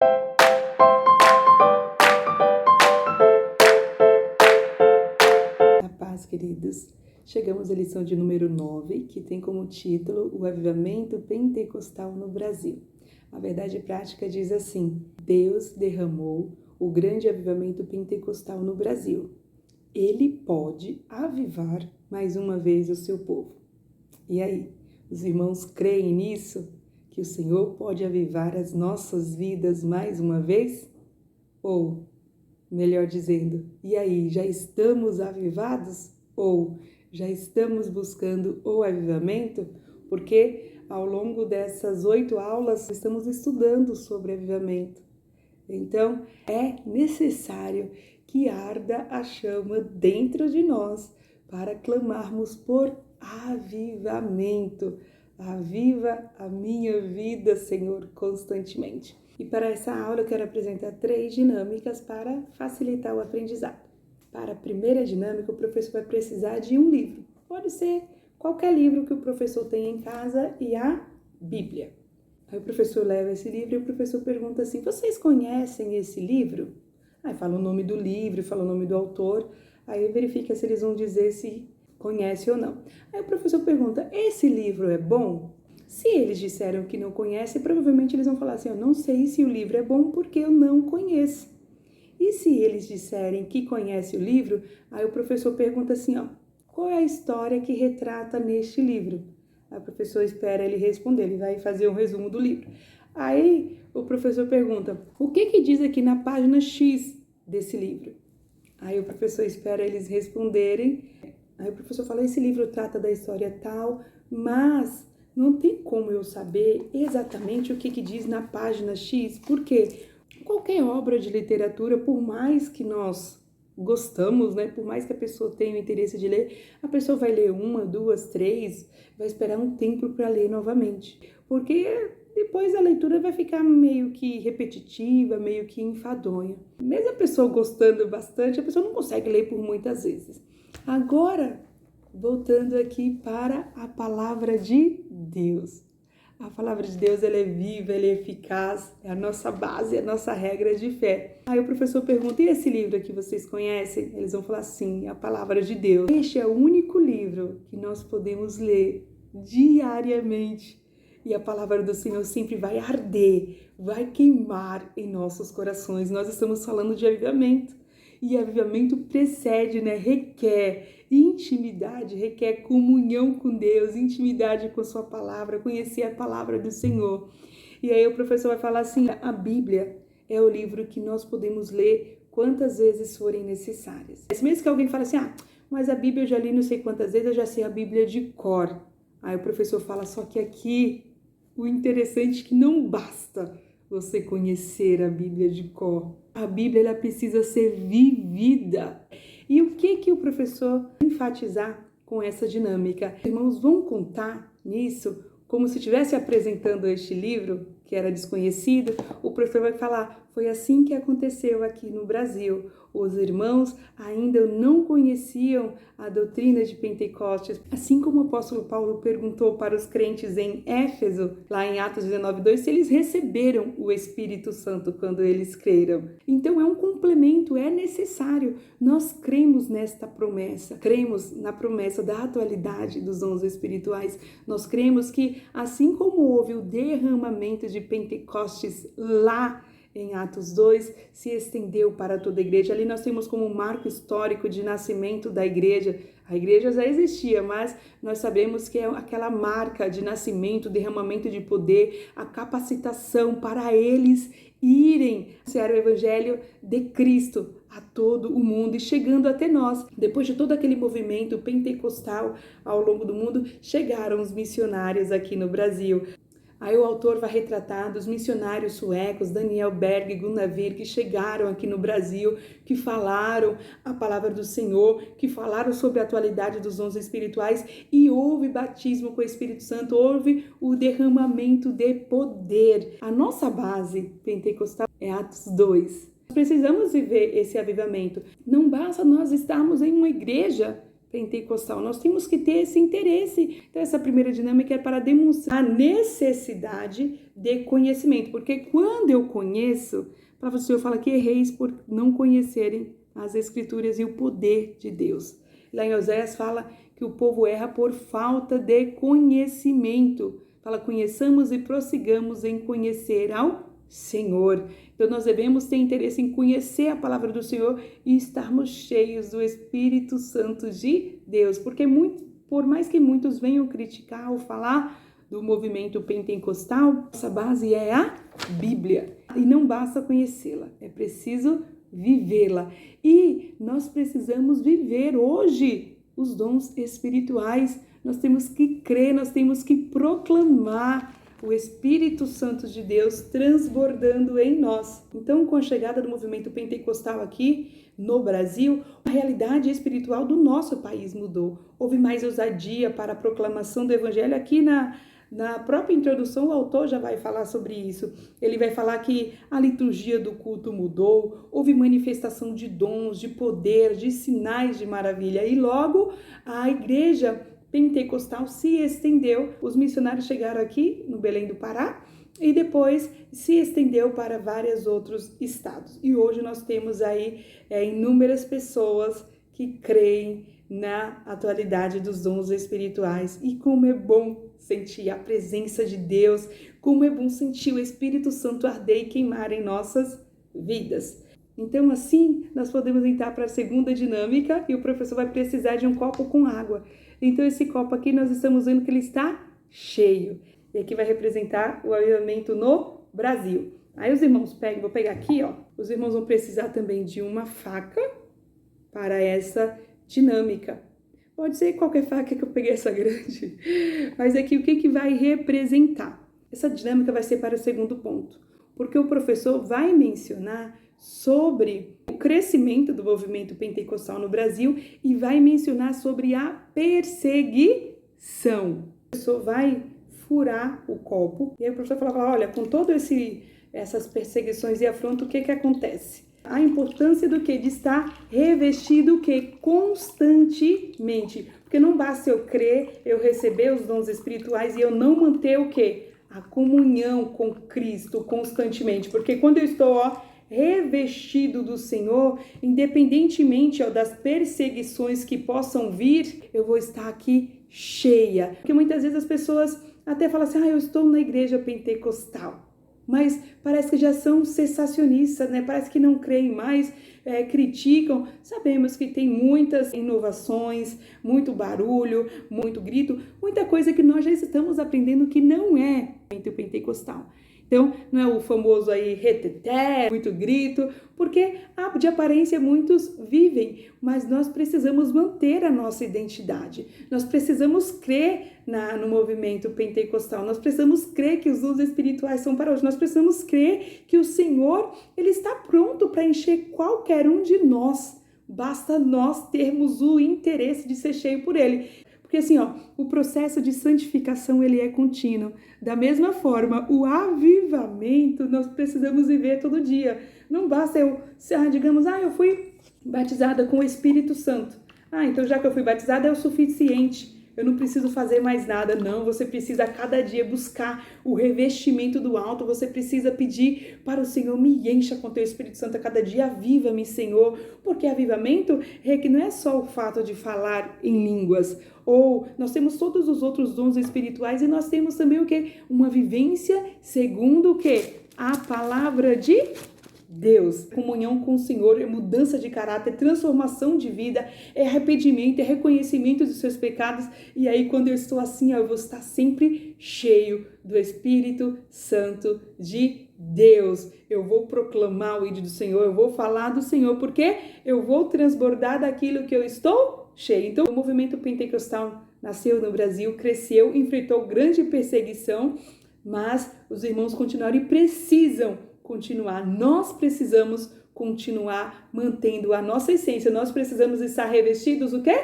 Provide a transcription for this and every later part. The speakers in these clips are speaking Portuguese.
A paz, queridos. Chegamos à lição de número 9, que tem como título o avivamento pentecostal no Brasil. A verdade prática diz assim: Deus derramou o grande avivamento pentecostal no Brasil. Ele pode avivar mais uma vez o seu povo. E aí, os irmãos creem nisso? Que o Senhor pode avivar as nossas vidas mais uma vez? Ou, melhor dizendo, e aí, já estamos avivados? Ou já estamos buscando o avivamento? Porque ao longo dessas 8 aulas estamos estudando sobre avivamento. Então, é necessário que arda a chama dentro de nós para clamarmos por avivamento. Aviva a minha vida, Senhor, constantemente. E para essa aula eu quero apresentar 3 dinâmicas para facilitar o aprendizado. Para a primeira dinâmica, o professor vai precisar de um livro. Pode ser qualquer livro que o professor tenha em casa e a Bíblia. Aí o professor leva esse livro e o professor pergunta assim: vocês conhecem esse livro? Aí fala o nome do livro, fala o nome do autor, aí verifica se eles vão dizer se conhece ou não. Aí o professor pergunta: esse livro é bom? Se eles disseram que não conhecem, provavelmente eles vão falar assim: eu não sei se o livro é bom porque eu não conheço. E se eles disserem que conhece o livro, aí o professor pergunta assim: qual é a história que retrata neste livro? Aí o professor espera ele responder, ele vai fazer um resumo do livro. Aí o professor pergunta: o que diz aqui na página X desse livro? Aí o professor espera eles responderem. Aí o professor fala: esse livro trata da história tal, mas não tem como eu saber exatamente o que diz na página X, porque qualquer obra de literatura, por mais que nós gostamos, né? Por mais que a pessoa tenha o interesse de ler, a pessoa vai ler 1, 2, 3, vai esperar um tempo para ler novamente, porque depois a leitura vai ficar meio que repetitiva, meio que enfadonha. Mesmo a pessoa gostando bastante, a pessoa não consegue ler por muitas vezes. Agora, voltando aqui para a palavra de Deus. A palavra de Deus, ela é viva, ela é eficaz, é a nossa base, é a nossa regra de fé. Aí o professor pergunta: e esse livro aqui vocês conhecem? Eles vão falar: sim, a palavra de Deus. Este é o único livro que nós podemos ler diariamente. E a palavra do Senhor sempre vai arder, vai queimar em nossos corações. Nós estamos falando de avivamento. E avivamento precede, requer intimidade, requer comunhão com Deus, intimidade com a sua palavra, conhecer a palavra do Senhor. E aí o professor vai falar assim: a Bíblia é o livro que nós podemos ler quantas vezes forem necessárias. Mesmo que alguém fale assim: mas a Bíblia eu já li não sei quantas vezes, eu já sei a Bíblia de cor. Aí o professor fala: só que aqui o interessante é que não basta você conhecer a Bíblia de cor. A Bíblia, ela precisa ser vivida. E o que o professor enfatizar com essa dinâmica? Irmãos, vão contar nisso como se estivesse apresentando este livro, que era desconhecido. O professor vai falar: foi assim que aconteceu aqui no Brasil. Os irmãos ainda não conheciam a doutrina de Pentecostes. Assim como o apóstolo Paulo perguntou para os crentes em Éfeso, lá em Atos 19:2, se eles receberam o Espírito Santo quando eles creram. Então é um complemento, é necessário. Nós cremos nesta promessa, cremos na promessa da atualidade dos dons espirituais. Nós cremos que assim como houve o derramamento de Pentecostes lá em Atos 2, se estendeu para toda a igreja. Ali nós temos como marco histórico de nascimento da igreja. A igreja já existia, mas nós sabemos que é aquela marca de nascimento, derramamento de poder, a capacitação para eles irem anunciar o evangelho de Cristo a todo o mundo e chegando até nós. Depois de todo aquele movimento pentecostal ao longo do mundo, chegaram os missionários aqui no Brasil. Aí o autor vai retratar dos missionários suecos, Daniel Berg e Gunavir, que chegaram aqui no Brasil, que falaram a palavra do Senhor, que falaram sobre a atualidade dos dons espirituais, e houve batismo com o Espírito Santo, houve o derramamento de poder. A nossa base pentecostal é Atos 2. Nós precisamos viver esse avivamento. Não basta nós estarmos em uma igreja pentecostal. Nós temos que ter esse interesse. Então, essa primeira dinâmica é para demonstrar a necessidade de conhecimento. Porque quando eu conheço, a palavra do Senhor fala que erreis por não conhecerem as Escrituras e o poder de Deus. Lá em Oséias fala que o povo erra por falta de conhecimento. Fala, conheçamos e prossigamos em conhecer ao Senhor. Então, nós devemos ter interesse em conhecer a palavra do Senhor e estarmos cheios do Espírito Santo de Deus. Porque por mais que muitos venham criticar ou falar do movimento pentecostal, nossa base é a Bíblia. E não basta conhecê-la, é preciso vivê-la. E nós precisamos viver hoje os dons espirituais. Nós temos que crer, nós temos que proclamar o Espírito Santo de Deus transbordando em nós. Então, com a chegada do movimento pentecostal aqui no Brasil, a realidade espiritual do nosso país mudou. Houve mais ousadia para a proclamação do Evangelho. Aqui na própria introdução, o autor já vai falar sobre isso. Ele vai falar que a liturgia do culto mudou, houve manifestação de dons, de poder, de sinais de maravilha. E logo a igreja pentecostal se estendeu. Os missionários chegaram aqui no Belém do Pará e depois se estendeu para vários outros estados. E hoje nós temos aí inúmeras pessoas que creem na atualidade dos dons espirituais. E como é bom sentir a presença de Deus, como é bom sentir o Espírito Santo arder e queimar em nossas vidas. Então, assim, nós podemos entrar para a segunda dinâmica e o professor vai precisar de um copo com água. Então, esse copo aqui, nós estamos vendo que ele está cheio. E aqui vai representar o avivamento no Brasil. Aí os irmãos vou pegar aqui, ó. Os irmãos vão precisar também de uma faca para essa dinâmica. Pode ser qualquer faca, que eu peguei essa grande. Mas aqui o que vai representar? Essa dinâmica vai ser para o segundo ponto. Porque o professor vai mencionar sobre o crescimento do movimento pentecostal no Brasil e vai mencionar sobre a perseguição. O professor vai furar o copo e aí o professor fala, olha, com todas essas perseguições e afrontas, o que acontece? A importância do que? De estar revestido o que? Constantemente. Porque não basta eu crer, eu receber os dons espirituais e eu não manter o que? A comunhão com Cristo constantemente. Porque quando eu estou, revestido do Senhor, independentemente das perseguições que possam vir, eu vou estar aqui cheia. Porque muitas vezes as pessoas até falam assim, eu estou na igreja pentecostal. Mas parece que já são cessacionistas, né? Parece que não creem mais, criticam. Sabemos que tem muitas inovações, muito barulho, muito grito, muita coisa que nós já estamos aprendendo que não é o pentecostal. Então, não é o famoso aí reteté, muito grito, porque de aparência muitos vivem, mas nós precisamos manter a nossa identidade. Nós precisamos crer no movimento pentecostal, nós precisamos crer que os dons espirituais são para hoje, nós precisamos crer que o Senhor, Ele está pronto para encher qualquer um de nós, basta nós termos o interesse de ser cheio por Ele. Porque assim, o processo de santificação, ele é contínuo. Da mesma forma, o avivamento nós precisamos viver todo dia. Não basta eu fui batizada com o Espírito Santo. Então já que eu fui batizada é o suficiente. Eu não preciso fazer mais nada. Não, você precisa a cada dia buscar o revestimento do alto. Você precisa pedir para o Senhor, me encha com teu Espírito Santo a cada dia. Aviva-me, Senhor. Porque avivamento não é só o fato de falar em línguas. Ou nós temos todos os outros dons espirituais e nós temos também o quê? Uma vivência segundo o quê? A palavra de Deus. Comunhão com o Senhor é mudança de caráter, transformação de vida, é arrependimento, é reconhecimento dos seus pecados. E aí quando eu estou assim, eu vou estar sempre cheio do Espírito Santo de Deus. Eu vou proclamar o ídolo do Senhor, eu vou falar do Senhor, porque eu vou transbordar daquilo que eu estou cheio. Então, o movimento pentecostal nasceu no Brasil, cresceu, enfrentou grande perseguição, mas os irmãos continuaram e precisam continuar. Nós precisamos continuar mantendo a nossa essência. Nós precisamos estar revestidos o quê?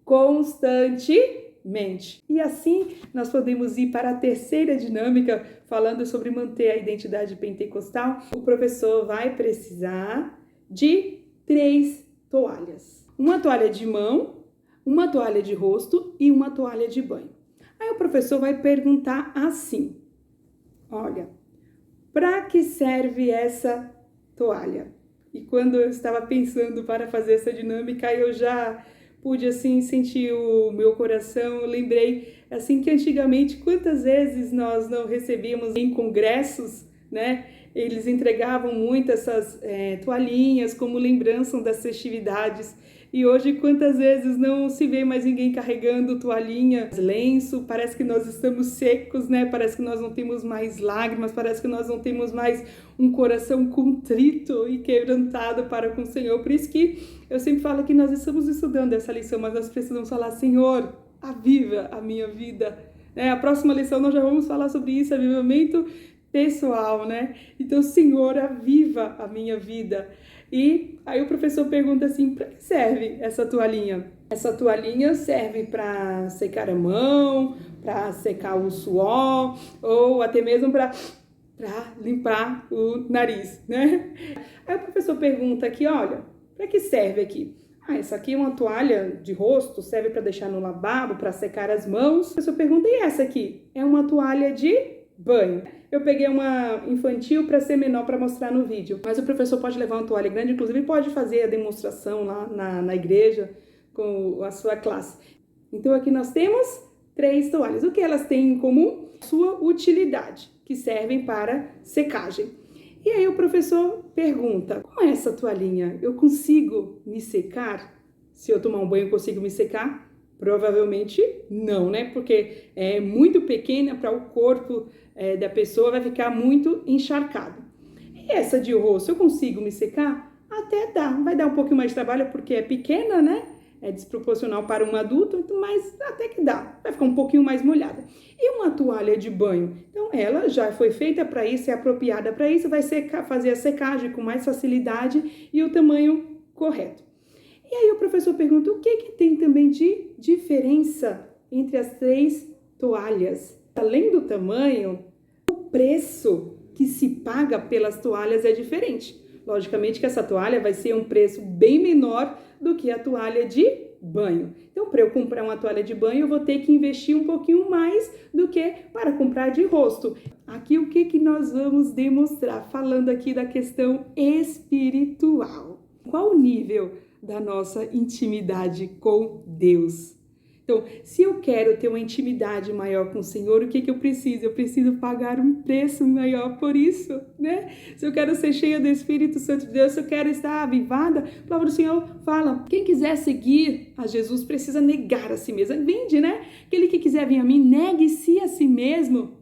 Constantemente. E assim, nós podemos ir para a terceira dinâmica, falando sobre manter a identidade pentecostal. O professor vai precisar de 3 toalhas. Uma toalha de mão, uma toalha de rosto e uma toalha de banho. Aí o professor vai perguntar assim: olha, para que serve essa toalha? E quando eu estava pensando para fazer essa dinâmica, eu já pude assim sentir o meu coração. Eu lembrei assim que antigamente quantas vezes nós não recebíamos em congressos, né? Eles entregavam muito essas toalhinhas como lembrança das festividades. E hoje, quantas vezes não se vê mais ninguém carregando toalhinha, lenço, parece que nós estamos secos, né? Parece que nós não temos mais lágrimas, parece que nós não temos mais um coração contrito e quebrantado para com o Senhor. Por isso que eu sempre falo que nós estamos estudando essa lição, mas nós precisamos falar: Senhor, aviva a minha vida. A próxima lição nós já vamos falar sobre isso, avivamento pessoal, né? Então, Senhor, aviva a minha vida. E aí o professor pergunta assim: para que serve essa toalhinha? Essa toalhinha serve para secar a mão, para secar o suor, ou até mesmo para limpar o nariz, né? Aí o professor pergunta aqui: olha, para que serve aqui? Essa aqui é uma toalha de rosto, serve para deixar no lavabo, para secar as mãos. O professor pergunta: e essa aqui? É uma toalha de banho. Eu peguei uma infantil para ser menor para mostrar no vídeo, mas o professor pode levar uma toalha grande, inclusive pode fazer a demonstração lá na igreja com a sua classe. Então aqui nós temos 3 toalhas. O que elas têm em comum? Sua utilidade, que servem para secagem. E aí o professor pergunta: com essa toalhinha eu consigo me secar? Se eu tomar um banho eu consigo me secar? Provavelmente não, né? Porque é muito pequena para o corpo da pessoa, vai ficar muito encharcado. E essa de rosto, eu consigo me secar? Até dá, vai dar um pouquinho mais de trabalho porque é pequena, né? É desproporcional para um adulto, mas até que dá, vai ficar um pouquinho mais molhada. E uma toalha de banho? Então ela já foi feita para isso, é apropriada para isso, vai fazer a secagem com mais facilidade e o tamanho correto. E aí o professor pergunta: o que tem também de diferença entre as 3 toalhas? Além do tamanho, o preço que se paga pelas toalhas é diferente. Logicamente que essa toalha vai ser um preço bem menor do que a toalha de banho. Então, para eu comprar uma toalha de banho, eu vou ter que investir um pouquinho mais do que para comprar de rosto. Aqui o que nós vamos demonstrar? Falando aqui da questão espiritual. Qual o nível da nossa intimidade com Deus? Então, se eu quero ter uma intimidade maior com o Senhor, o que eu preciso? Eu preciso pagar um preço maior por isso, né? Se eu quero ser cheia do Espírito Santo de Deus, se eu quero estar avivada, a palavra do Senhor fala: quem quiser seguir a Jesus precisa negar a si mesmo. Vinde, né? Aquele que quiser vir a mim, negue-se a si mesmo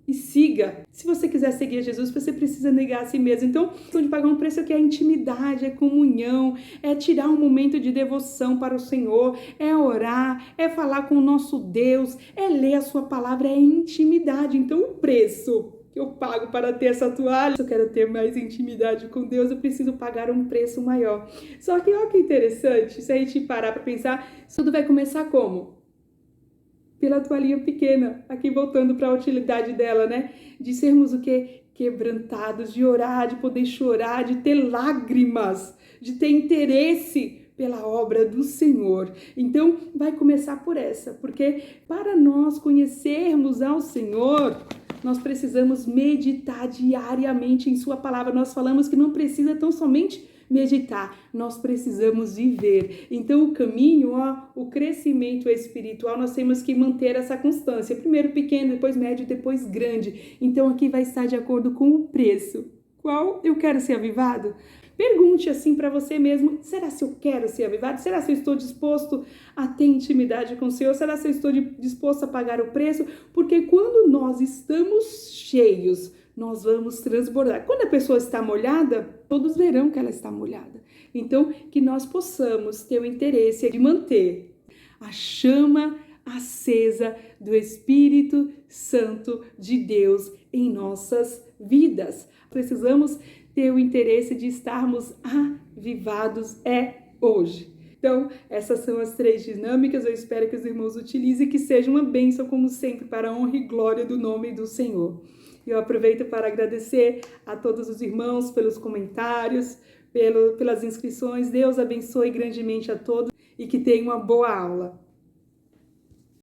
e siga. Se você quiser seguir Jesus, você precisa negar a si mesmo. Então, de pagar um preço que é intimidade, é comunhão, é tirar um momento de devoção para o Senhor, é orar, é falar com o nosso Deus, é ler a sua palavra, é intimidade. Então, o preço que eu pago para ter essa toalha, se eu quero ter mais intimidade com Deus, eu preciso pagar um preço maior. Só que olha que interessante, se a gente parar para pensar, tudo vai começar como? Pela toalhinha pequena, aqui voltando para a utilidade dela, né? De sermos o quê? Quebrantados, de orar, de poder chorar, de ter lágrimas, de ter interesse pela obra do Senhor. Então, vai começar por essa, porque para nós conhecermos ao Senhor, nós precisamos meditar diariamente em sua palavra. Nós falamos que não precisa tão somente meditar, nós precisamos viver. Então o caminho, o crescimento espiritual, nós temos que manter essa constância, primeiro pequeno, depois médio, depois grande. Então aqui vai estar de acordo com o preço. Qual eu quero ser avivado? Pergunte assim para você mesmo: será se eu quero ser avivado? Será se eu estou disposto a ter intimidade com o Senhor? Será se eu estou disposto a pagar o preço? Porque quando nós estamos cheios, nós vamos transbordar. Quando a pessoa está molhada, todos verão que ela está molhada. Então, que nós possamos ter o interesse de manter a chama acesa do Espírito Santo de Deus em nossas vidas. Precisamos ter o interesse de estarmos avivados hoje. Então, essas são as 3 dinâmicas. Eu espero que os irmãos utilizem e que seja uma bênção, como sempre, para a honra e glória do nome do Senhor. Eu aproveito para agradecer a todos os irmãos pelos comentários, pelas inscrições. Deus abençoe grandemente a todos. e que tenha uma boa aula.